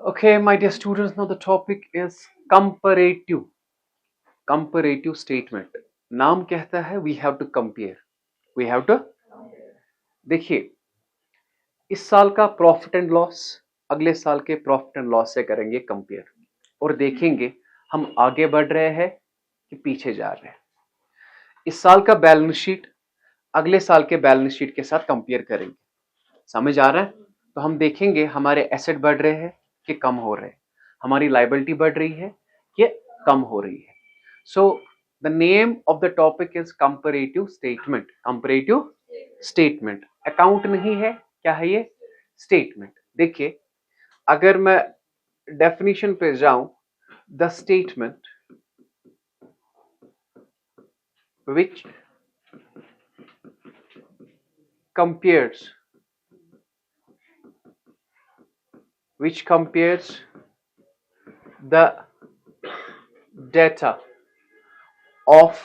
Okay, my dear students, now the topic is comparative statement. नाम कहता है we have to compare. We have to देखिए इस साल का प्रॉफिट एंड लॉस अगले साल के प्रॉफिट एंड लॉस से करेंगे कंपेयर और देखेंगे हम आगे बढ़ रहे हैं कि पीछे जा रहे हैं। इस साल का बैलेंस शीट अगले साल के बैलेंस शीट के साथ कंपेयर करेंगे। समझ आ रहा है? तो हम देखेंगे हमारे एसेट बढ़ रहे हैं कि कम हो रहे हैं, हमारी लायबिलिटी बढ़ रही है कि कम हो रही है। So the name of the topic is comparative statement. Comparative statement account नहीं है, क्या है ये? स्टेटमेंट। देखिए अगर मैं डेफिनेशन पे जाऊं, the statement which compares the data of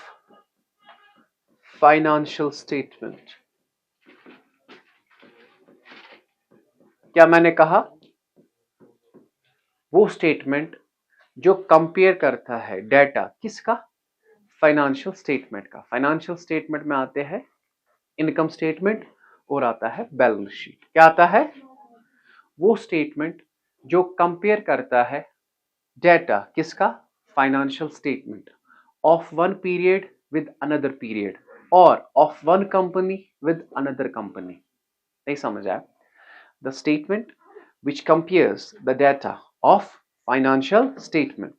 financial statement। क्या मैंने कहा? वो स्टेटमेंट जो कंपेयर करता है डेटा किसका? फाइनेंशियल स्टेटमेंट का। फाइनेंशियल स्टेटमेंट में आते हैं इनकम स्टेटमेंट और आता है बैलेंस शीट। क्या आता है? वो स्टेटमेंट जो कंपेयर करता है डेटा किसका? Financial statement of one period with another period और of one company with another company. नहीं समझ आया? The statement which compares the data of financial statement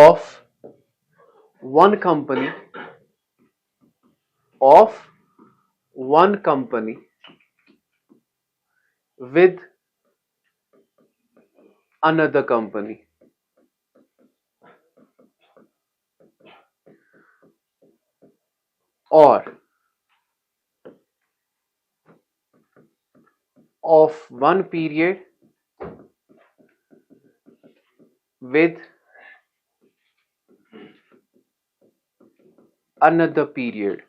of one company with another company। or of one period with another period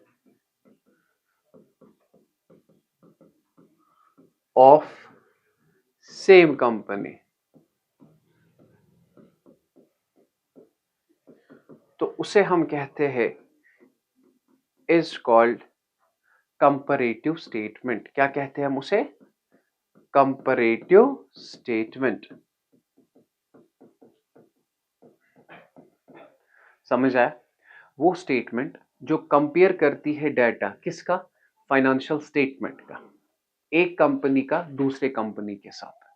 of same company। तो उसे हम कहते हैं is called comparative statement। क्या कहते हैं हम उसे? comparative statement। समझ आया? वो स्टेटमेंट जो कंपेयर करती है डेटा किसका? फाइनेंशियल स्टेटमेंट का, एक कंपनी का दूसरे कंपनी के साथ,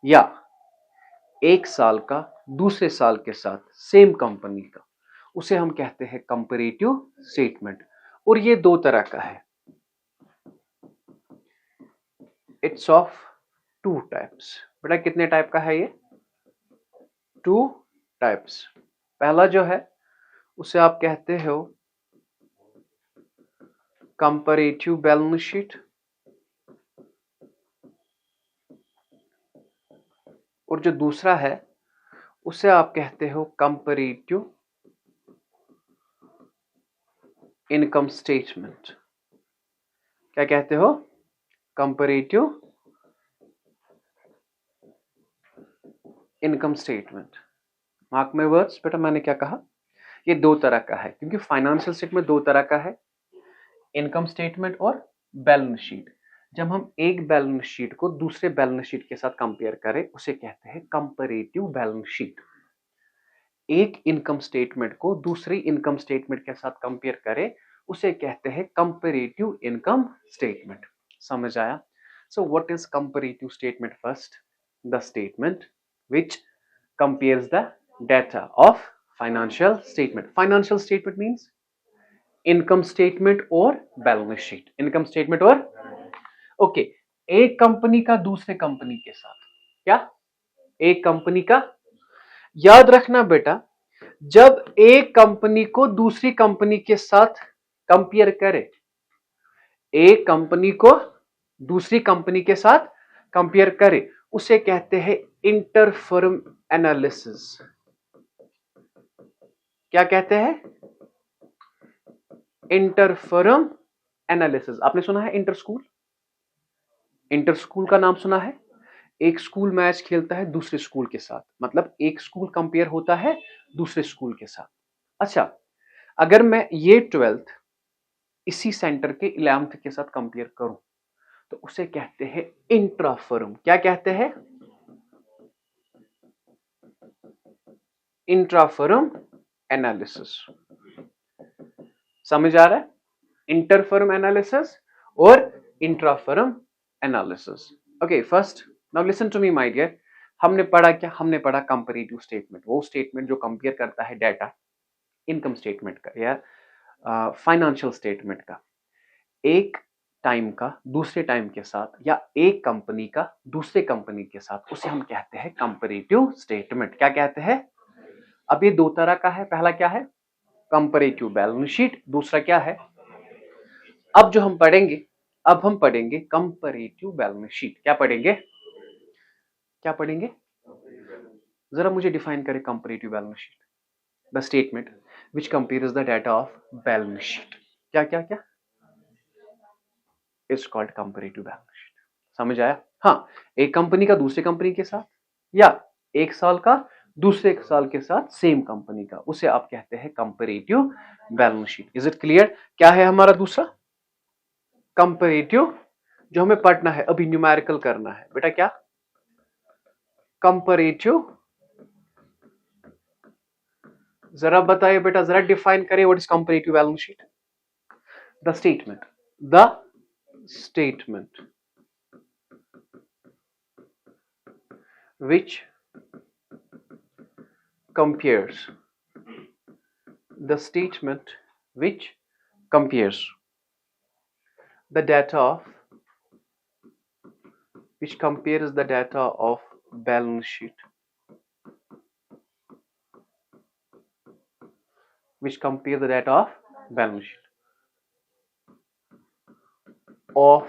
या एक साल का दूसरे साल के साथ सेम कंपनी का, उसे हम कहते हैं कंपैरेटिव स्टेटमेंट। और ये दो तरह का है। It's of two types. बेटा कितने टाइप का है ये? Two types. पहला जो है उसे आप कहते हो कंपैरेटिव बैलेंस शीट, और जो दूसरा है उसे आप कहते हो कंपैरेटिव इनकम स्टेटमेंट। क्या कहते हो? Comparative income statement. Mark my words बेटा, मैंने क्या कहा? ये दो तरह का है, क्योंकि फाइनेंशियल स्टेटमेंट दो तरह का है, इनकम स्टेटमेंट और बैलेंस शीट। जब हम एक बैलेंस शीट को दूसरे बैलेंस शीट के साथ कंपेयर करें उसे कहते हैं कंपैरेटिव बैलेंस शीट। एक इनकम स्टेटमेंट को दूसरी इनकम स्टेटमेंट के साथ कंपेयर करें उसे कहते हैं कंपैरेटिव इनकम स्टेटमेंट। समझ आया? So what is comparative statement? First, the statement which compares the data of financial statement। financial statement means income statement और balance sheet। income statement और ओके एक कंपनी का दूसरे कंपनी के साथ, क्या? एक कंपनी का, याद रखना बेटा, जब एक कंपनी को दूसरी कंपनी के साथ कंपेयर करे, एक कंपनी को दूसरी कंपनी के साथ कंपेयर करे उसे कहते हैं इंटरफर्म एनालिसिस। क्या कहते हैं? Inter-firm analysis. आपने सुना है इंटर स्कूल? इंटर स्कूल का नाम सुना है? एक स्कूल मैच खेलता है दूसरे स्कूल के साथ, मतलब एक स्कूल कंपेयर होता है दूसरे स्कूल के साथ। अच्छा, अगर मैं ये 12th इसी सेंटर के 11th के साथ कंपेयर करूं तो उसे कहते हैं इंट्रा फर्म। क्या कहते हैं? Intra firm analysis. समझ आ रहा है? इंटर फर्म एनालिसिस और intra firm analysis. Okay, first now listen to me my dear. हमने पढ़ा क्या? हमने पढ़ा कंपैरेटिव स्टेटमेंट, वो स्टेटमेंट जो कंपेयर करता है डाटा इनकम स्टेटमेंट का या फाइनेंशियल स्टेटमेंट का, एक टाइम का दूसरे टाइम के साथ या एक कंपनी का दूसरे कंपनी के साथ, उसे हम कहते हैं कंपैरेटिव स्टेटमेंट। क्या कहते हैं? अब ये दो तरह का है। पहला क्या है? Comparative balance sheet. दूसरा क्या है? अब जो हम पढ़ेंगे, अब हम पढ़ेंगे कंपैरेटिव बैलेंस शीट। क्या पढ़ेंगे? क्या पढ़ेंगे? जरा मुझे डिफाइन करें comparative balance sheet. The statement which compares the data of balance sheet. क्या क्या क्या? It's called comparative balance sheet. समझ आया? हाँ, एक कंपनी का दूसरे कंपनी के साथ या एक साल का दूसरे साल के साथ सेम कंपनी का, उसे आप कहते हैं comparative balance sheet. Is it clear? क्या है हमारा दूसरा? कंपैरेटिव, जो हमें पढ़ना है अभी, न्यूमेरिकल करना है बेटा। क्या? कंपैरेटिव। जरा बताइए बेटा, जरा डिफाइन करिए what is comparative balance sheet. The statement which compares the statement which compares the data of which compares the data of balance sheet, which compare the data of balance sheet of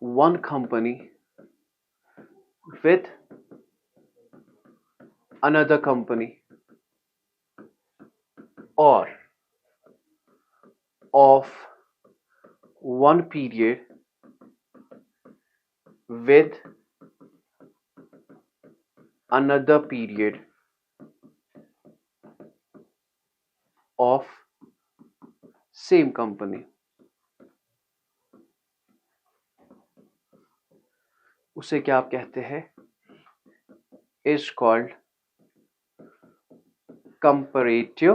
one company with another company or of one period with another period of same company, उसे क्या आप कहते हैं? Is called comparative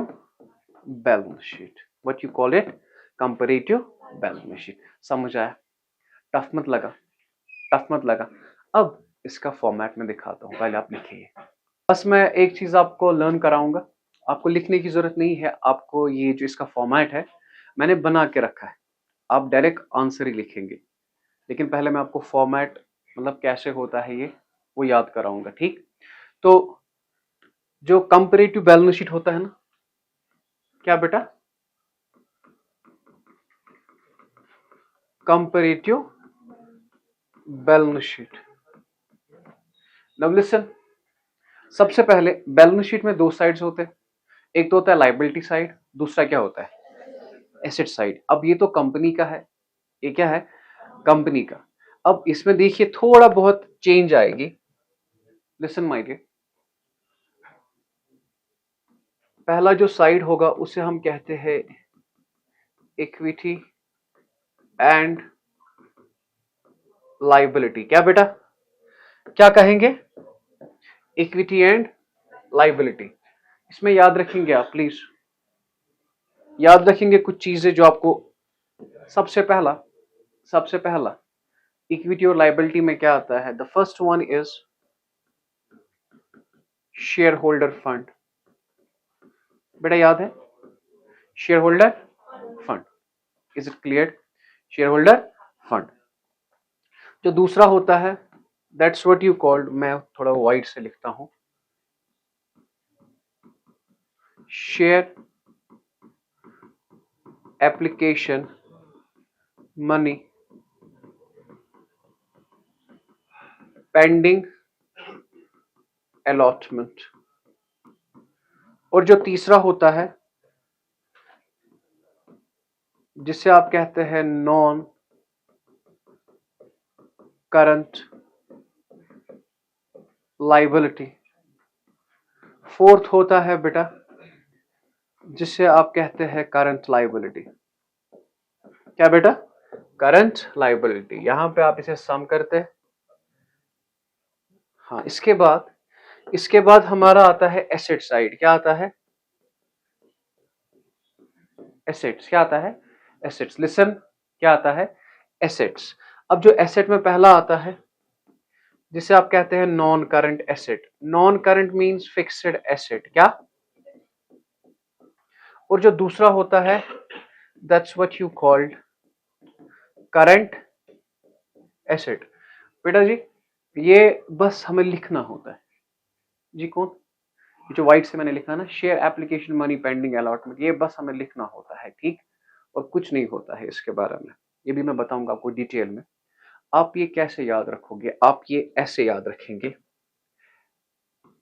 balance sheet. What you call it? Comparative balance sheet. समझ आया? Tough मत लगा? Tough मत लगा? अब इसका फॉर्मेट में दिखाता हूं, पहले आप लिखिए। बस मैं एक चीज आपको लर्न कराऊंगा, आपको लिखने की जरूरत नहीं है। आपको ये जो इसका फॉर्मेट है मैंने बना के रखा है, आप डायरेक्ट आंसर ही लिखेंगे, लेकिन पहले मैं आपको फॉर्मेट मतलब कैसे होता है ये वो याद कराऊंगा। ठीक? तो जो कंपैरेटिव बैलेंस शीट होता है ना, क्या बेटा? Comparative balance sheet. Now listen, सबसे पहले बैलेंस शीट में दो साइड्स होते हैं, एक तो होता है लायबिलिटी साइड, दूसरा क्या होता है? Asset side. अब ये तो कंपनी का है, ये क्या है? कंपनी का। अब इसमें देखिए थोड़ा बहुत चेंज आएगी। लिसन माय डियर, पहला जो साइड होगा उसे हम कहते हैं इक्विटी एंड लायबिलिटी। क्या बेटा? क्या कहेंगे? Equity and liability. इसमें याद रखेंगे आप, प्लीज याद रखेंगे कुछ चीजें जो आपको। सबसे पहला इक्विटी और लायबिलिटी में क्या आता है? The first one is share holder fund. बेटा याद है? Share holder fund. Is it clear? Share holder fund. जो दूसरा होता है दैट्स व्हाट यू कॉल्ड, मैं थोड़ा वाइट से लिखता हूं, share application money pending allotment. और जो तीसरा होता है जिसे आप कहते हैं नॉन करंट लाइबिलिटी। फोर्थ होता है बेटा जिसे आप कहते हैं करंट लाइबिलिटी। क्या बेटा? Current liability. यहां पे आप इसे सम करते हैं। हाँ, इसके बाद हमारा आता है एसेट साइड। क्या आता है? एसेट्स। क्या आता है? एसेट्स। लिसन, क्या आता है? एसेट्स। अब जो एसेट में पहला आता है जिसे आप कहते हैं non current asset. Non current means fixed asset. क्या? और जो दूसरा होता है that's what you called current asset. बेटा जी ये बस हमें लिखना होता है। जी कौन? जो व्हाइट से मैंने लिखा ना, share application money pending allotment, ये बस हमें लिखना होता है, ठीक? और कुछ नहीं होता है इसके बारे में। ये भी मैं बताऊंगा आपको डिटेल में। आप ये कैसे याद रखोगे? आप ये ऐसे याद रखेंगे,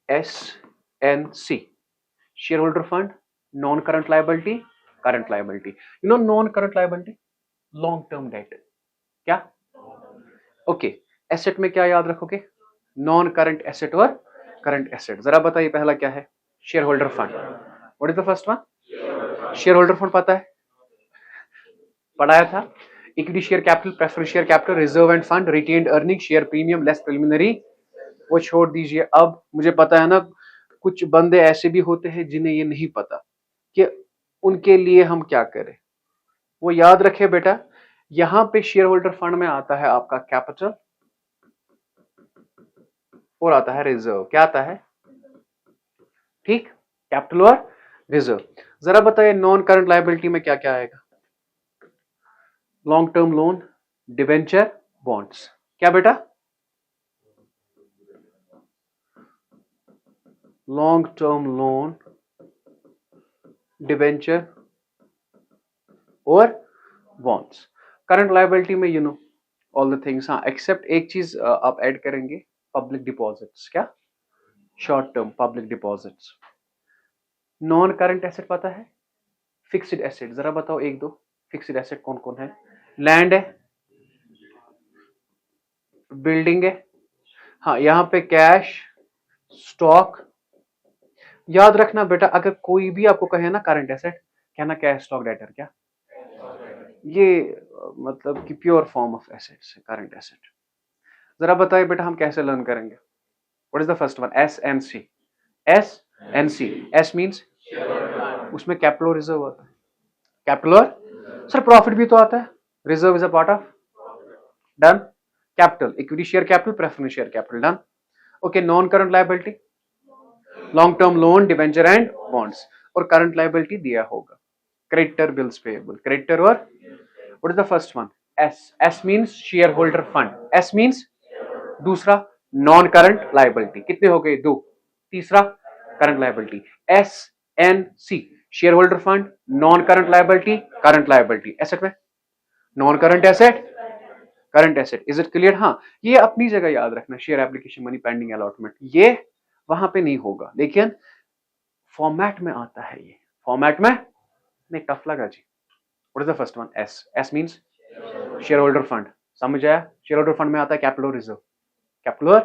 SNC, share holder fund, non current liability, current liability. You know non current liability, long term debt. क्या? ओके। एसेट में क्या याद रखोगे? नॉन करंट एसेट और करंट एसेट। जरा बताइए पहला क्या है? Share holder fund. What is the first one? Share holder fund. पता है, पढ़ाया था। Equity share capital, preference share capital, reserve end fund, retained earning, share premium less preliminary, वो छोड़ दीजिए। अब मुझे पता है ना कुछ बंदे ऐसे भी होते हैं जिन्हें ये नहीं पता कि उनके लिए हम क्या करें। वो याद रखे बेटा, यहां पे शेयर होल्डर फंड में आता है आपका कैपिटल और आता है रिजर्व। क्या आता है? ठीक, कैपिटल और रिजर्व। जरा बताइए नॉन करंट लायबिलिटी में क्या क्या आएगा? Long term loan, debenture, bonds. क्या बेटा? लॉन्ग टर्म लोन, डिवेंचर और बॉन्ड्स। करंट लायबिलिटी में you know all the things. हाँ, एक्सेप्ट एक चीज आप ऐड करेंगे, पब्लिक डिपॉजिट्स। क्या? Short term public deposits. Non current asset पता है? Fixed asset. जरा बताओ एक दो फिक्स्ड एसेट कौन कौन है? लैंड है, बिल्डिंग है, हाँ यहां पे कैश, स्टॉक। याद रखना बेटा, अगर कोई भी आपको कहे ना करंट एसेट, कहना कैश स्टॉक डेटर। क्या? ये मतलब कि प्योर फॉर्म ऑफ एसेट्स है करंट एसेट। जरा बताइए बेटा हम कैसे लर्न करेंगे? What is the first one? SNC। SNC, S means उसमें कैपिटल और रिजर्व होता है। कैपिटल और सर प्रॉफिट भी तो आता है। Reserve is a part of. Done. Capital, equity share capital, preference share capital. Done. Okay, non current liability, long term loan, debenture and bonds. और करंट लायबिलिटी दिया होगा क्रेडिटर, बिल्स पेएबल, क्रेडिटर और what is the first one? S means share holder fund. S means दूसरा non current liability. कितने हो गए? दो। तीसरा current liability. SNC, share holder fund, non current liability, current liability. Asset में non current asset, current asset. Is it clear? हाँ, ये अपनी जगह याद रखना, share application money pending allotment, ये वहां पे नहीं होगा, लेकिन फॉर्मेट में आता है। ये फॉर्मेट में नहीं टफ लगा जी। What is the first one? S means share holder fund. समझ आया? शेयर होल्डर फंड में आता है कैपिटल और रिजर्व। कैपिटल और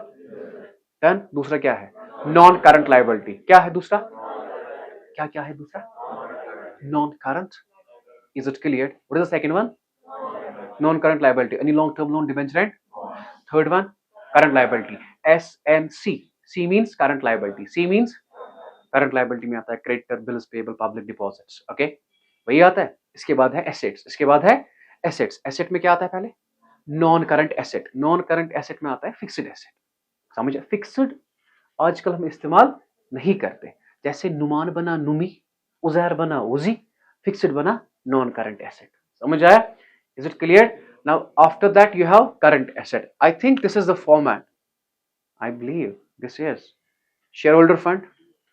डन। दूसरा क्या है? Non current liability. क्या है दूसरा? क्या क्या है दूसरा? Non current. Is it clear? What is the second one? Non current liability, any long term loan, debenture and third one current liability. SNC, C means current liability, C means current liability में आता है creditor, bills payable, public deposits. Okay, वही आता है। इसके बाद है assets. इसके बाद है एसेट्स। एसेट में क्या आता है पहले? Non current asset. Non current asset में आता है फिक्स्ड एसेट। समझे? फिक्स्ड आजकल हम इस्तेमाल नहीं करते, जैसे नुमान बना नुमी, उजैर बना उजी, फिक्स्ड बना नॉन करंट एसेट। समझ आया? Is it clear? Now after that you have current asset. I think this is the format. I believe this is shareholder fund,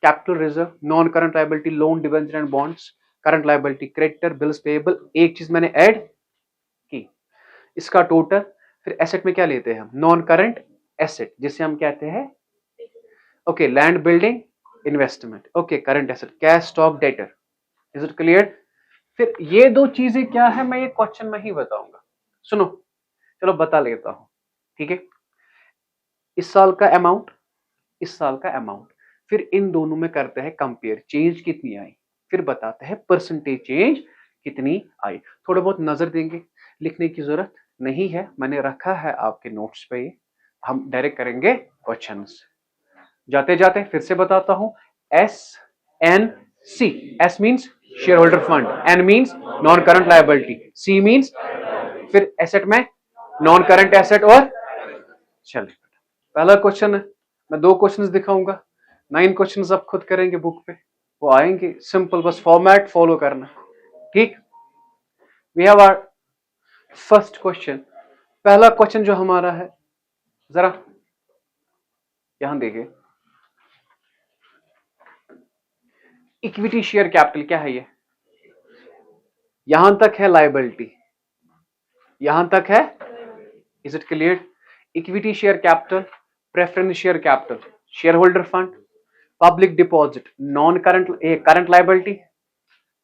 capital reserve, non current liability, loan, debenture and bonds, current liability, creditor, bills payable। एक चीज मैंने add की, इसका total. फिर asset में क्या लेते हैं हम? नॉन करंट एसेट, जिसे हम कहते हैं okay land, building, investment. Okay, current asset, cash, stock, debtor. Is it clear? फिर ये दो चीजें क्या है मैं ये क्वेश्चन में ही बताऊंगा। सुनो, चलो बता लेता हूं। ठीक है, इस साल का अमाउंट, इस साल का अमाउंट, फिर इन दोनों में करते हैं कंपेयर, चेंज कितनी आई, फिर बताते हैं परसेंटेज चेंज कितनी आई। थोड़ा बहुत नजर देंगे, लिखने की जरूरत नहीं है, मैंने रखा है आपके नोट्स पे, ये हम डायरेक्ट करेंगे क्वेश्चंस। जाते जाते फिर से बताता हूं, S N C, S means share holder fund, N means non current liability, C means फिर एसेट में नॉन करंट एसेट। और चलिए पहला क्वेश्चन है, मैं 2 क्वेश्चंस दिखाऊंगा, 9 क्वेश्चंस आप खुद करेंगे बुक पे, वो आएंगे सिंपल, बस फॉर्मेट फॉलो करना, ठीक। We have our first question, पहला क्वेश्चन जो हमारा है, जरा यहां देखिए, इक्विटी शेयर कैपिटल क्या है ये, यहां तक है लायबिलिटी, यहां तक है, is it clear. Equity share capital, preference share capital, share holder fund, public deposit, non current, current liability,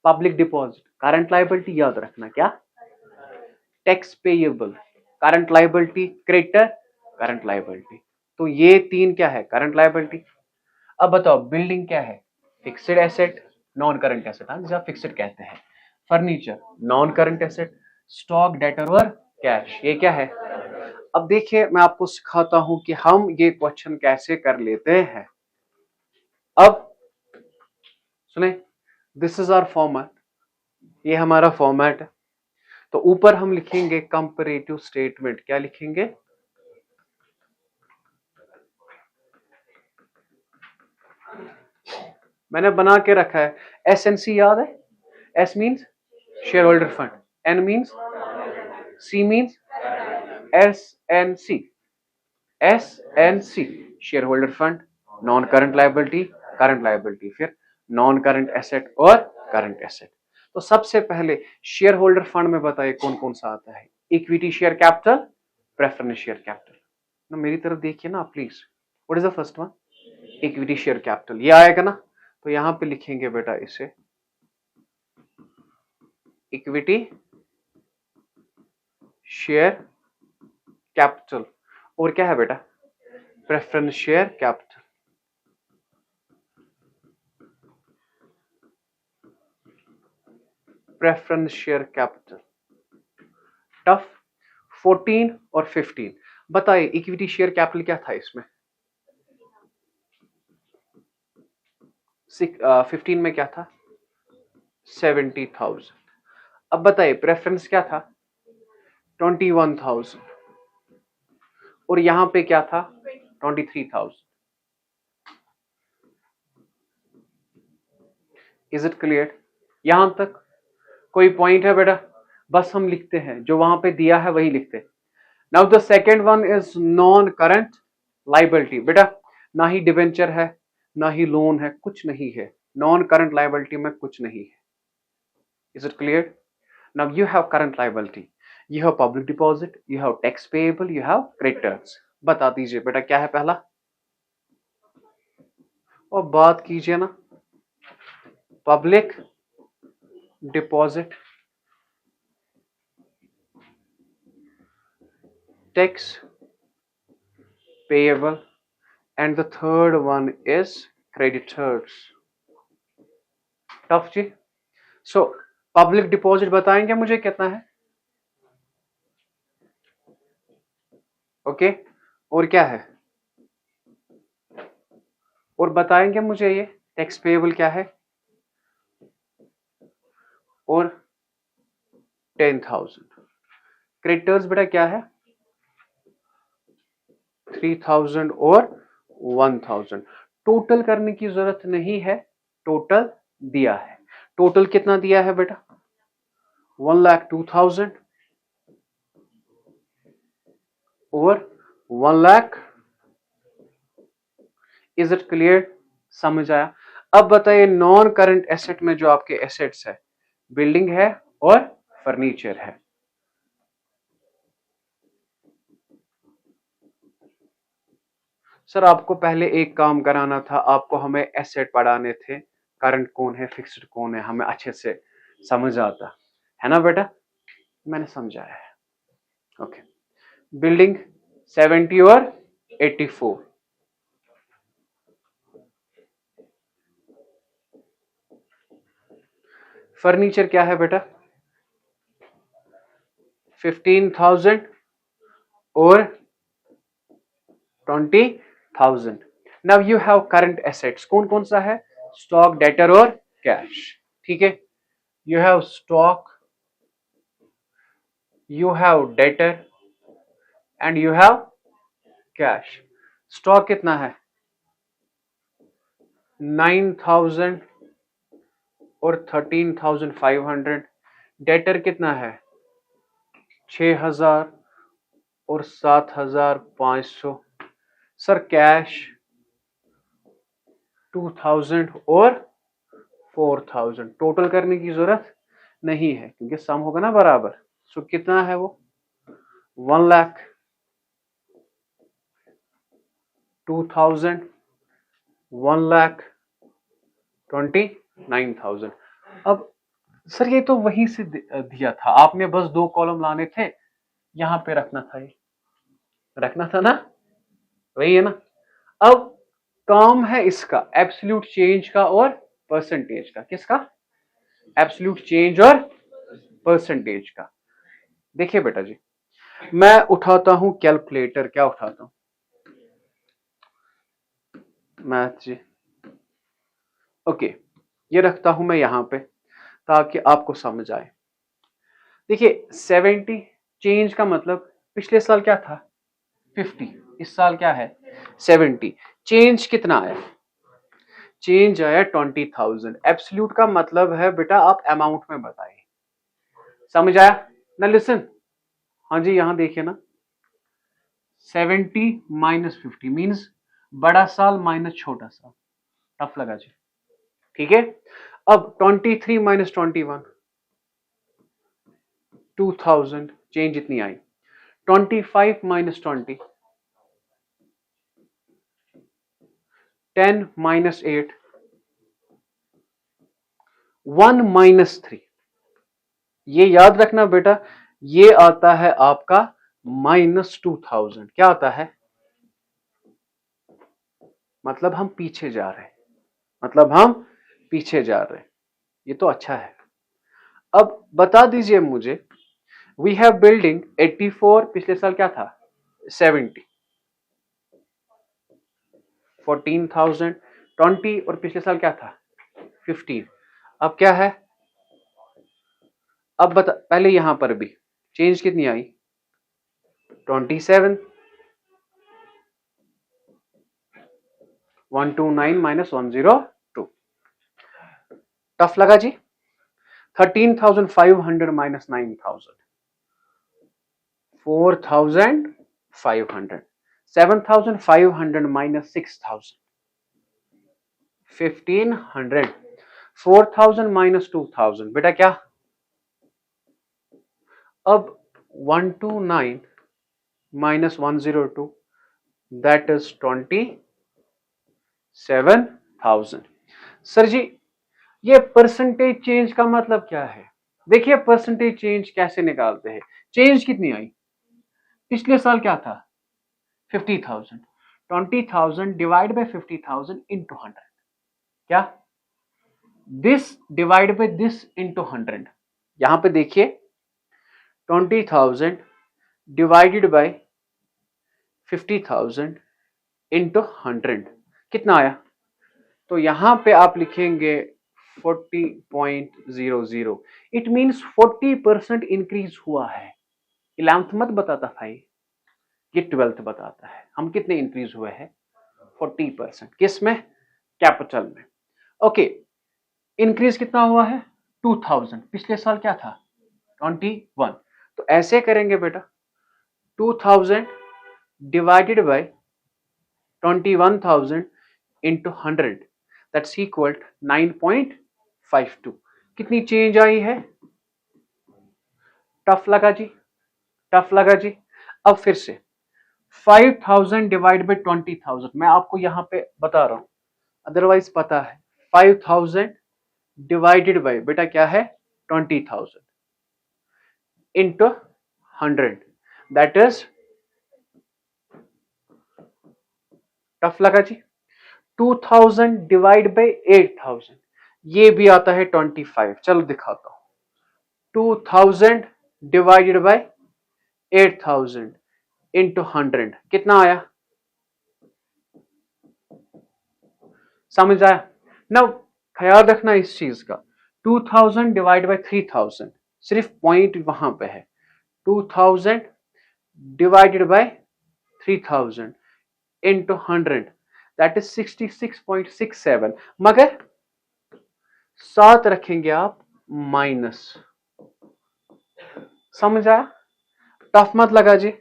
public deposit current liability, याद रखना क्या, tax payable current liability, creditor current liability, तो ये 3 क्या है, करंट लायबिलिटी। अब बताओ building क्या है, fixed asset, non current asset, हाँ जिसे फिक्स्ड कहते हैं, furniture non current asset, stock, debtor और कैश ये क्या है। अब देखिए मैं आपको सिखाता हूं कि हम ये क्वेश्चन कैसे कर लेते हैं। अब सुने, दिस इज आवर फॉर्मेट, ये हमारा फॉर्मेट है। तो ऊपर हम लिखेंगे कंपैरेटिव स्टेटमेंट, क्या लिखेंगे, मैंने बना के रखा है, एस एन सी याद है, S means share holder fund, N means, C means S N C, S N C share holder fund, non current liability, current liability, फिर नॉन करंट एसेट और करंट एसेट। तो सबसे पहले share holder fund में बताइए कौन कौन सा आता है, equity share capital, preference share capital, ना मेरी तरफ देखिए ना please, what is the first one, equity share capital, ये आएगा ना, तो यहां पे लिखेंगे बेटा इसे इक्विटी शेयर कैपिटल, और क्या है बेटा, preference share capital, preference share capital. Tough, 14 और 15, बताइए इक्विटी शेयर कैपिटल क्या था इसमें, 15 में क्या था, 70,000। अब बताइए प्रेफरेंस क्या था, 21,000, और यहां पे क्या था, 23,000। इज इट क्लियर, यहां तक कोई पॉइंट है बेटा, बस हम लिखते हैं जो वहां पे दिया है वही लिखते हैं। Now the second one is non current liability, बेटा ना ही डिवेंचर है ना ही लोन है, कुछ नहीं है, नॉन करंट लाइबिलिटी में कुछ नहीं है। Is it clear, now you have current liability, you have public deposit, you have tax payable, you have creditors. बता दीजिए बेटा क्या है पहला, और बात कीजिए ना, public deposit, tax payable, and the third one is creditors। टफ जी, सो पब्लिक डिपॉजिट बताएंगे मुझे कितना है, ओके, और क्या है, और बताएंगे मुझे ये टैक्स पेएबल क्या है, और 10,000। क्रेडिटर्स बेटा क्या है, 3,000 और 1,000। टोटल करने की जरूरत नहीं है, टोटल दिया है, टोटल कितना दिया है बेटा, 1,02,000 और 1,00,000। इज इट क्लियर, समझ आया। अब बताइए नॉन करंट एसेट में जो आपके एसेट्स है, बिल्डिंग है और फर्नीचर है, सर आपको पहले एक काम कराना था, आपको हमें एसेट पढ़ाने थे, करंट कौन है फिक्स्ड कौन है, हमें अच्छे से समझ आता है ना बेटा, मैंने समझाया है, ओके। बिल्डिंग 70 और 84। फर्नीचर क्या है बेटा? 15,000 और 20,000। Now you have current assets, कौन कौन सा है? स्टॉक, डेटर और कैश। ठीक है, you have stock, you have debtor and you have cash। Stock कितना है? 9,000 और 13,500। डेटर कितना है? 6,000 और 7,500। सर कैश 2,000 और 4,000। टोटल करने की जरूरत नहीं है क्योंकि सम होगा ना बराबर। सो कितना है वो? 1 लाख, 2,000, 1 लाख, 29,000। अब सर ये तो वहीं से दिया था, आपने बस 2 कॉलम लाने थे, यहां पे रखना था, ये रखना था ना, वही है ना। अब काम है इसका एब्सोल्यूट चेंज का और परसेंटेज का। किसका? एब्सोल्यूट चेंज और परसेंटेज का। देखिए बेटा जी, मैं उठाता हूं कैलकुलेटर। क्या उठाता हूं? मैथ जी। ओके, ये रखता हूं मैं यहां पे ताकि आपको समझ आए। देखिए 70 चेंज का मतलब पिछले साल क्या था? 50। इस साल क्या है? 70। चेंज कितना आया? चेंज आया 20,000। एब्सोल्यूट का मतलब है बेटा आप अमाउंट में बताइए। समझ आया ना? लिसन, हाँ जी, यहां देखिए ना, 70 माइनस 50 मीन्स बड़ा साल माइनस छोटा साल। टफ लगा जी? ठीक है। अब 23 माइनस 21, 2000। चेंज इतनी आई। 25 माइनस 20, 10 माइनस 8, 1 माइनस 3। ये याद रखना बेटा, ये आता है आपका -2000। क्या आता है? मतलब हम पीछे जा रहे हैं, मतलब हम पीछे जा रहे हैं। ये तो अच्छा है। अब बता दीजिए मुझे, वी हैव बिल्डिंग 84, पिछले साल क्या था? 70, 14,000, 20 और पिछले साल क्या था? 15। अब क्या है? अब बता, पहले यहां पर भी चेंज कितनी आई? 27, 129 माइनस 102। टफ लगा जी? 13,500 माइनस 9,000, 4,500, 7,500 माइनस 6,000, 1,500, 4,000 माइनस 2,000। बेटा क्या? अब 129 माइनस 102, दैट इज 27,000। सर जी ये परसेंटेज चेंज का मतलब क्या है? देखिए परसेंटेज चेंज कैसे निकालते हैं। चेंज कितनी आई? पिछले साल क्या था? 50,000। 20,000 डिवाइड बाय 50,000 इंटू 100। क्या? This divide by this into 100। यहां पे देखिए 20,000 डिवाइडेड बाय 50,000 इंटू 100 कितना आया? तो यहां पे आप लिखेंगे 40.00। इट मीन्स 40% इंक्रीज हुआ है। 11th मत बताता भाई, ये 12th बताता है हम कितने इंक्रीज हुए हैं। 40%। किस में? कैपिटल में। ओके, इंक्रीज कितना हुआ है? 2000। पिछले साल क्या था? 21। तो ऐसे करेंगे बेटा, 2000 divided by 21,000 into 100, that's equal 9.52। कितनी चेंज आई है? टफ लगा जी? टफ लगा जी? अब फिर से 5,000 डिवाइड बाय 20,000, मैं आपको यहां पे बता रहा हूं, अदरवाइज पता है। 5,000 डिवाइडेड बाय बेटा क्या है? 20,000 इंटू 100, दैट इज टफ लगा जी? 2000 डिवाइड बाई 8000, ये भी आता है 25। चलो दिखाता हूं। 2000 डिवाइडेड बाई 8000 इंटू 100 कितना आया? समझ आया ना? ख्याल रखना इस चीज का। 2000 डिवाइड बाई 3000, सिर्फ पॉइंट वहां पे है। 2000 divided by 3000 into 100, that is 66.67। मगर साथ रखेंगे आप माइनस। समझ आया? टफ मत लगा जी,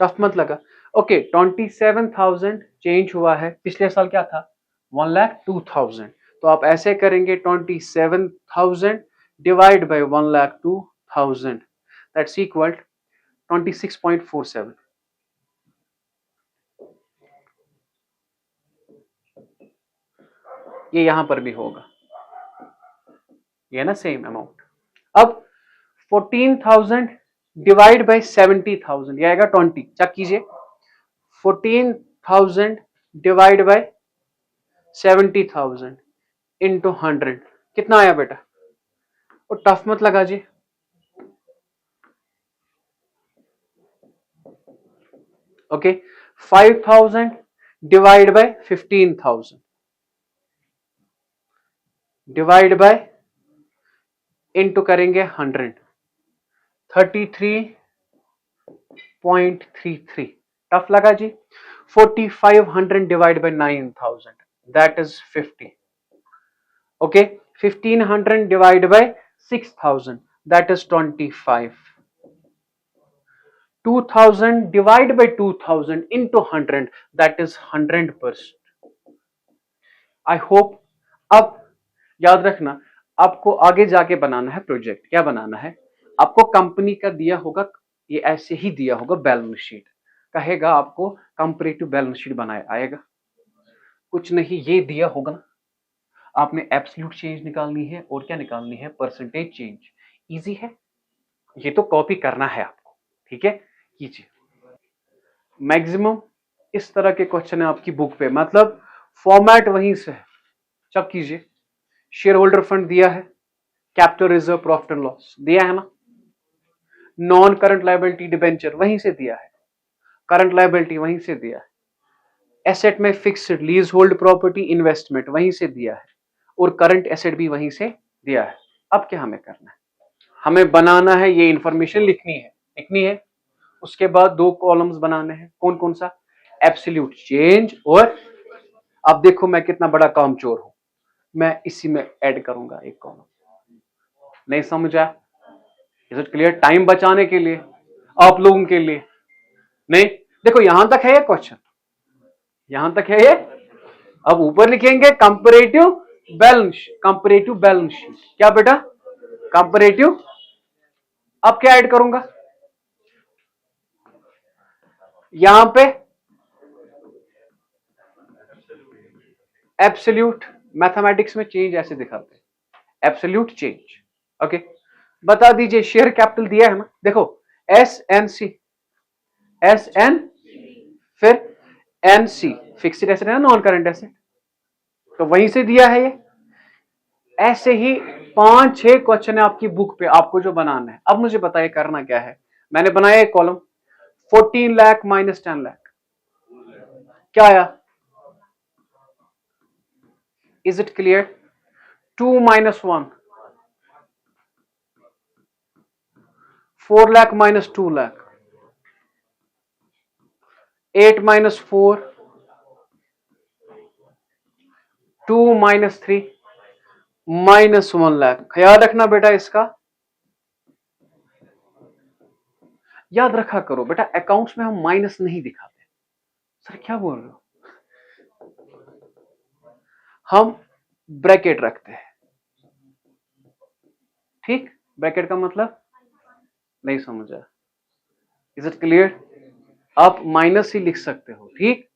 टफ मत लगा। ओके, 27,000 चेंज हुआ है। पिछले साल क्या था? 1,02,000। तो आप ऐसे करेंगे 27,000 डिवाइड बाई 1,02,000, दैट्स इक्वल 26.47। ये यहां पर भी होगा, ये ना सेम अमाउंट। अब 14,000 डिवाइड बाई 70,000, ये आएगा 20। चेक कीजिए, 14,000 डिवाइड बाई 70,000 इंटू 100 कितना आया बेटा? और टफ मत लगा जी। Okay, 5,000 divide by 15,000 divide by into करेंगे 100, 33.33। टफ लगा जी? 4,500 divide by 9,000, that is 50। Okay, 1,500 divide by 6,000, that is 25। 2,000 divide by 2,000 into 100, that is 100%। I hope. अब याद रखना, आपको आगे जाके बनाना है प्रोजेक्ट। क्या बनाना है? आपको कंपनी का दिया होगा, ये ऐसे ही दिया होगा बैलेंस शीट, कहेगा आपको कंपैरेटिव बैलेंस शीट बनाए, आएगा कुछ नहीं, ये दिया होगा ना, आपने एब्सोल्यूट चेंज निकालनी है और क्या निकालनी है? Percentage change. इजी है, ये तो कॉपी करना है आपको। ठीक है, कीजिए। मैक्सिमम इस तरह के क्वेश्चन है आपकी बुक पे, मतलब फॉर्मेट वहीं से है। चेक कीजिए, शेयर होल्डर फंड दिया है, capital reserve, profit and loss दिया है ना, नॉन करंट लायबिलिटी डिबेंचर वहीं से दिया है, करंट लायबिलिटी वहीं से दिया है, एसेट में fixed lease hold property investment वहीं से दिया है, और करंट एसेट भी वहीं से दिया है। अब क्या हमें करना है? हमें बनाना है, ये इंफॉर्मेशन लिखनी है। उसके बाद दो कॉलम्स बनाने हैं। कौन कौन सा? एब्सोल्यूट चेंज, और अब देखो मैं कितना बड़ा कामचोर हूं, मैं इसी में ऐड करूंगा एक कॉलम। नहीं समझा? Is it clear? टाइम बचाने के लिए, आप लोगों के लिए। नहीं, देखो यहां तक है ये क्वेश्चन, यहां तक है ये। अब ऊपर लिखेंगे कंपैरेटिव बैलेंस शीट। क्या बेटा? कंपैरेटिव। अब क्या ऐड करूंगा यहां पे? एब्सोल्यूट। मैथमेटिक्स में चेंज ऐसे दिखाते हैं, एब्सोल्यूट चेंज। ओके, बता दीजिए शेयर कैपिटल दिया है ना, देखो एस एन फिर एन सी, फिक्स्ड एसेट है, नॉन करंट एसेट, तो वहीं से दिया है ये। ऐसे ही 5-6 क्वेश्चन है आपकी बुक पे, आपको जो बनाना है। अब मुझे बताइए करना क्या है। मैंने बनाया एक कॉलम, 14 लाख माइनस 10 लाख, क्या आया? Is it clear? 2 minus 1, 4 lakh minus 2 lakh, 8 minus 4, 2 minus 3, minus 1 lakh. ख्याल रखना बेटा इसका, याद रखा करो बेटा, अकाउंट्स में हम माइनस नहीं दिखाते। सर क्या बोल रहे हो? हम ब्रैकेट रखते हैं। ठीक, ब्रैकेट का मतलब नहीं समझा? Is it clear? आप माइनस ही लिख सकते हो। ठीक,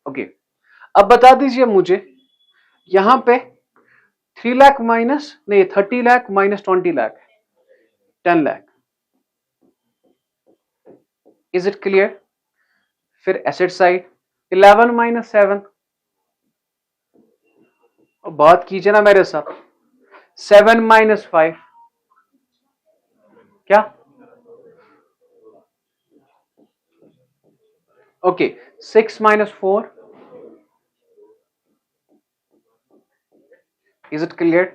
ओके। अब बता दीजिए मुझे, यहां पे 3 लाख माइनस नहीं, 30 lakh minus 20 lakh, 10 lakh. Is it clear? फिर एसेट साइड 11 माइनस 7, बात कीजिए ना मेरे साथ। 7 माइनस 5 क्या? Okay, 6 minus 4, is it clear?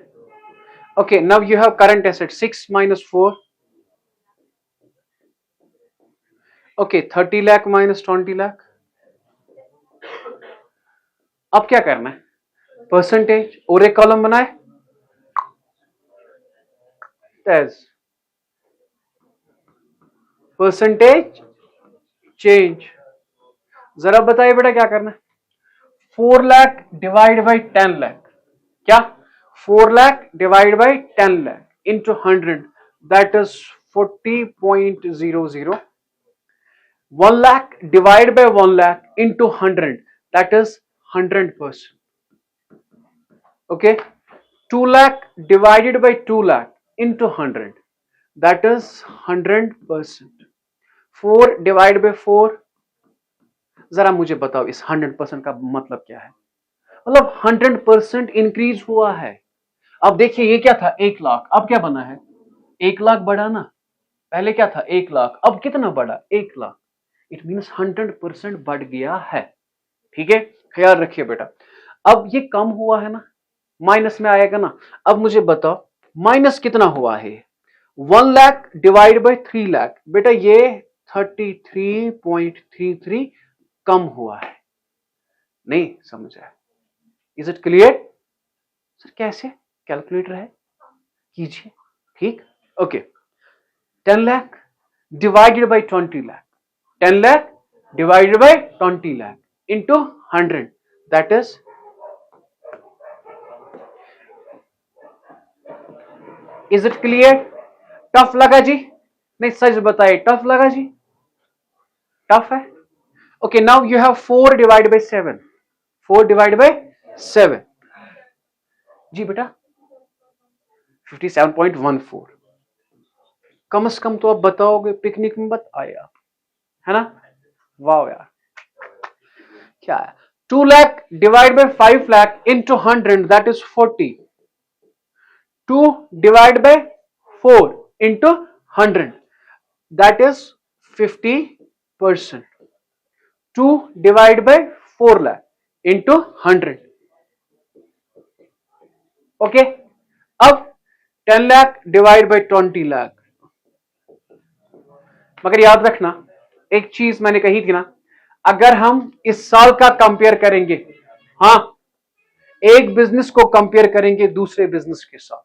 Okay, now you have current asset 6 minus 4. Okay, 30 lakh minus 20 lakh. अब क्या करना है? परसेंटेज और एक कॉलम बनाए, परसेंटेज चेंज। जरा बताइए बेटा क्या करना है? 4 लाख डिवाइड बाई 10 लाख, क्या? 4 lakh divide by 10 lakh into 100, that is 40.00। 1 lakh divided by 1 lakh into 100, that is 100%. Okay, 2 lakh divided by 2 lakh into 100, that is 100%. 4 divided by 4, जरा मुझे बताओ इस 100% का मतलब क्या है? मतलब 100% इंक्रीज हुआ है। अब देखिए ये क्या था, 1 लाख, अब क्या बना है? 1 लाख बढ़ा ना, पहले क्या था? 1 लाख, अब कितना बढ़ा? 1 लाख। इट मीन्स 100% बढ़ गया है। ठीक है, ख्याल रखिए बेटा। अब ये कम हुआ है ना, माइनस में आएगा ना। अब मुझे बताओ माइनस कितना हुआ है? 1 लाख डिवाइड बाई 3 लाख, बेटा ये 33.33 कम हुआ है। नहीं समझ आया? Is it clear? सर कैसे? कैलकुलेटर है, कीजिए। ठीक, okay. 10 lakh divided by 20 lakh, 10 lakh divided by 20 lakh into 100, that is, is it clear? Tough लगा जी? नहीं सच बताइए, टफ लगा जी? टफ है? Okay, now you have 4 divide by 7, 4 divide by 7, जी बेटा 57.14। कम से कम तो आप बताओगे, पिकनिक में मत आए आप, है ना? वाह यार, क्या है? 2 lakh divided by 5 lakh into 100, that is 40. 2 divided by 4 into 100, that is 50%. 2 divided by 4 lakh into 100. Okay, अब 10 लाख डिवाइड बाई 20 लाख। मगर याद रखना एक चीज मैंने कही थी ना, अगर हम इस साल का कंपेयर करेंगे, हाँ, एक बिजनेस को कंपेयर करेंगे दूसरे बिजनेस के साथ,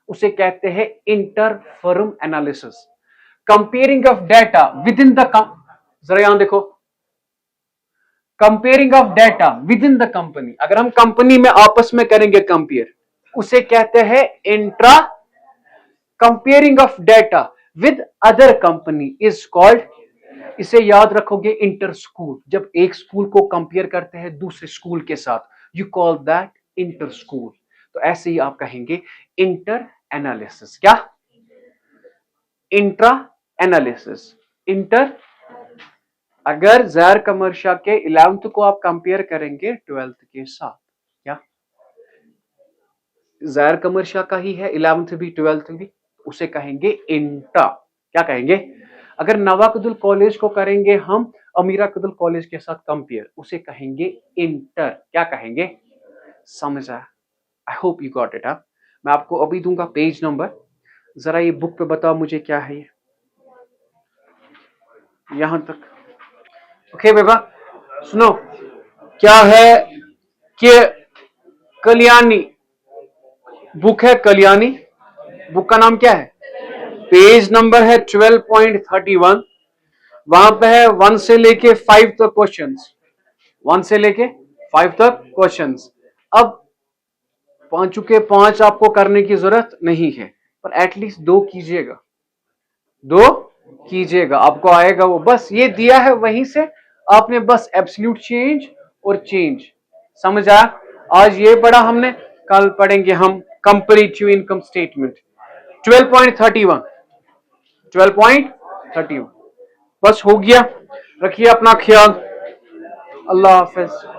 उसे कहते हैं inter firm analysis, comparing of data with in the, जरा यहां देखो, comparing of data with in the company. अगर हम कंपनी में आपस में करेंगे कंपेयर, उसे कहते हैं intra, comparing of data with other company is called, इसे याद रखोगे, इंटर स्कूल। जब एक स्कूल को कंपेयर करते हैं दूसरे स्कूल के साथ, you call that inter school. तो ऐसे ही आप कहेंगे इंटर एनालिसिस। क्या? Intra analysis, inter. अगर जैर कमर्शिया के 11th को आप कंपेयर करेंगे 12th के साथ, क्या जैर कमर्शिया का ही है 11th भी 12th भी, उसे कहेंगे इंट्रा। क्या कहेंगे? अगर नवाकुदुल कॉलेज को करेंगे हम अमीरा कुदुल कॉलेज के साथ कंपेयर, उसे कहेंगे इंटर। क्या कहेंगे? समझ आया? I hope you got it. मैं आपको अभी दूंगा पेज नंबर, जरा ये बुक पे बताओ मुझे क्या है ये, यहां तक। ओके बेबा, सुनो क्या है कि कल्याणी बुक है, कल्याणी बुक का नाम क्या है? पेज नंबर है 12.31, वहां पे है 1 से लेके 5 तक क्वेश्चंस, 1 से लेके 5 तक क्वेश्चंस। अब 5 के 5 आपको करने की जरूरत नहीं है, पर एटलीस्ट 2 कीजिएगा, 2 कीजिएगा, आपको आएगा वो। बस ये दिया है वहीं से आपने बस एब्सोल्यूट चेंज और चेंज, समझ आया? आज ये पढ़ा हमने, कल पढ़ेंगे हम कंपैरेटिव इनकम स्टेटमेंट 12.31, 12.31। बस हो गया, रखिए अपना ख्याल। अल्लाह हाफिज।